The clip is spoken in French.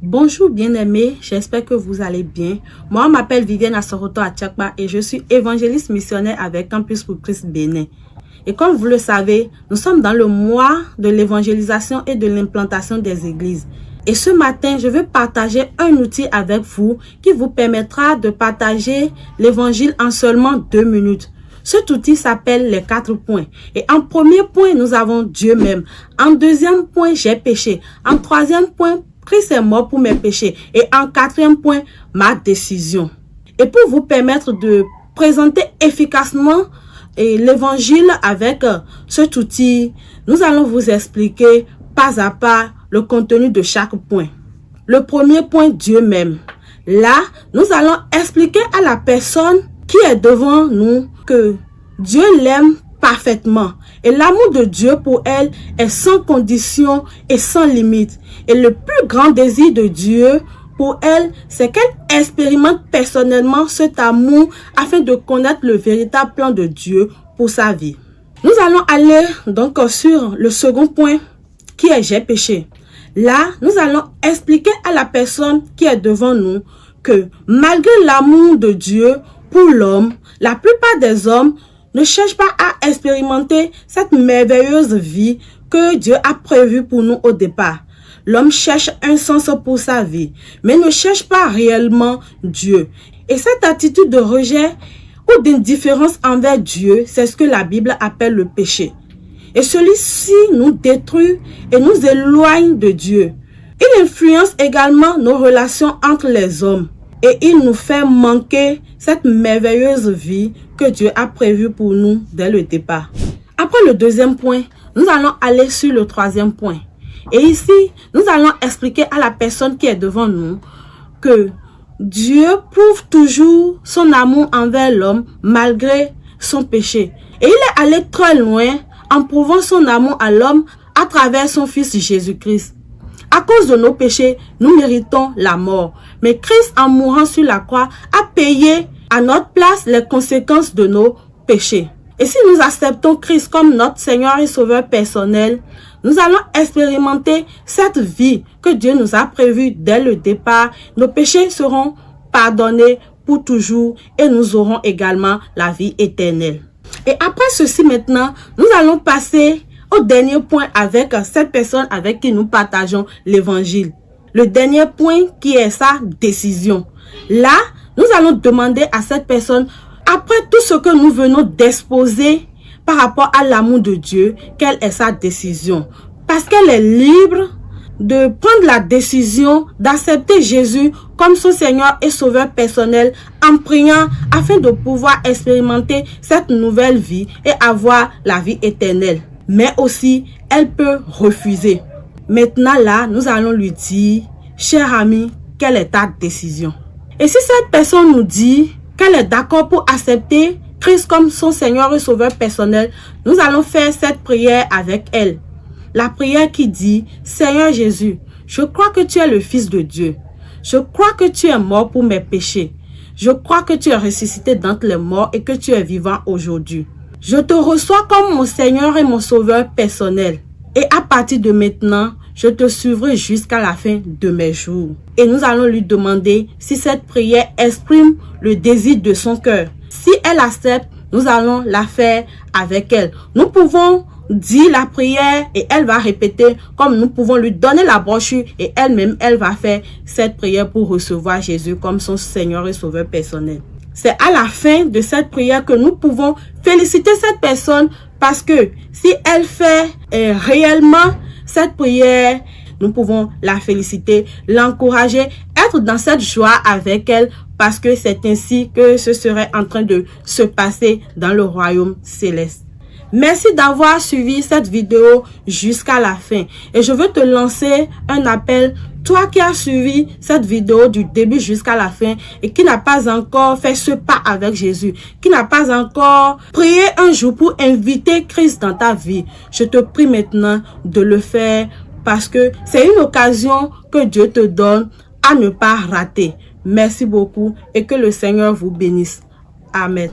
Bonjour bien-aimés, j'espère que vous allez bien. Moi, je m'appelle Vivienne Assoroto Achakpa et je suis évangéliste missionnaire avec Campus pour Christ Bénin. Et comme vous le savez, nous sommes dans le mois de l'évangélisation et de l'implantation des églises. Et ce matin, je vais partager un outil avec vous qui vous permettra de partager l'évangile en seulement 2 minutes. Cet outil s'appelle les 4 points. Et en premier point, nous avons Dieu même. En deuxième point, j'ai péché. En troisième point, Christ est mort pour mes péchés. Et en quatrième point, ma décision. Et pour vous permettre de présenter efficacement l'évangile avec cet outil, nous allons vous expliquer pas à pas le contenu de chaque point. Le premier point, Dieu même. Là, nous allons expliquer à la personne qui est devant nous que Dieu l'aime parfaitement. Et l'amour de Dieu pour elle est sans condition et sans limite. Et le plus grand désir de Dieu pour elle, c'est qu'elle expérimente personnellement cet amour afin de connaître le véritable plan de Dieu pour sa vie. Nous allons aller donc sur le second point qui est j'ai péché. Là, nous allons expliquer à la personne qui est devant nous que malgré l'amour de Dieu pour l'homme, la plupart des hommes ne cherchent pas à expérimenter cette merveilleuse vie que Dieu a prévue pour nous au départ. L'homme cherche un sens pour sa vie, mais ne cherche pas réellement Dieu. Et cette attitude de rejet ou d'indifférence envers Dieu, c'est ce que la Bible appelle le péché. Et celui-ci nous détruit et nous éloigne de Dieu. Il influence également nos relations entre les hommes. Et il nous fait manquer cette merveilleuse vie que Dieu a prévue pour nous dès le départ. Après le deuxième point, nous allons aller sur le troisième point. Et ici, nous allons expliquer à la personne qui est devant nous que Dieu prouve toujours son amour envers l'homme malgré son péché. Et il est allé très loin en prouvant son amour à l'homme à travers son Fils Jésus-Christ. À cause de nos péchés, nous méritons la mort. Mais Christ, en mourant sur la croix, a payé à notre place les conséquences de nos péchés. Et si nous acceptons Christ comme notre Seigneur et Sauveur personnel, nous allons expérimenter cette vie que Dieu nous a prévue dès le départ. Nos péchés seront pardonnés pour toujours et nous aurons également la vie éternelle. Et après ceci maintenant, nous allons passer au dernier point avec cette personne avec qui nous partageons l'évangile. Le dernier point qui est sa décision. Là, nous allons demander à cette personne, après tout ce que nous venons d'exposer par rapport à l'amour de Dieu, quelle est sa décision? Parce qu'elle est libre de prendre la décision d'accepter Jésus comme son Seigneur et Sauveur personnel en priant afin de pouvoir expérimenter cette nouvelle vie et avoir la vie éternelle. Mais aussi, elle peut refuser. Maintenant là, nous allons lui dire, cher ami, quelle est ta décision? Et si cette personne nous dit qu'elle est d'accord pour accepter Christ comme son Seigneur et Sauveur personnel, nous allons faire cette prière avec elle. La prière qui dit, Seigneur Jésus, je crois que tu es le Fils de Dieu. Je crois que tu es mort pour mes péchés. Je crois que tu es ressuscité d'entre les morts et que tu es vivant aujourd'hui. Je te reçois comme mon Seigneur et mon Sauveur personnel. Et à partir de maintenant, je te suivrai jusqu'à la fin de mes jours. Et nous allons lui demander si cette prière exprime le désir de son cœur. Si elle accepte, nous allons la faire avec elle. Nous pouvons dire la prière et elle va répéter, comme nous pouvons lui donner la brochure et elle-même, elle va faire cette prière pour recevoir Jésus comme son Seigneur et Sauveur personnel. C'est à la fin de cette prière que nous pouvons féliciter cette personne parce que si elle fait réellement cette prière, nous pouvons la féliciter, l'encourager, être dans cette joie avec elle parce que c'est ainsi que ce serait en train de se passer dans le royaume céleste. Merci d'avoir suivi cette vidéo jusqu'à la fin et je veux te lancer un appel. Toi qui as suivi cette vidéo du début jusqu'à la fin et qui n'a pas encore fait ce pas avec Jésus, qui n'a pas encore prié un jour pour inviter Christ dans ta vie, je te prie maintenant de le faire parce que c'est une occasion que Dieu te donne à ne pas rater. Merci beaucoup et que le Seigneur vous bénisse. Amen.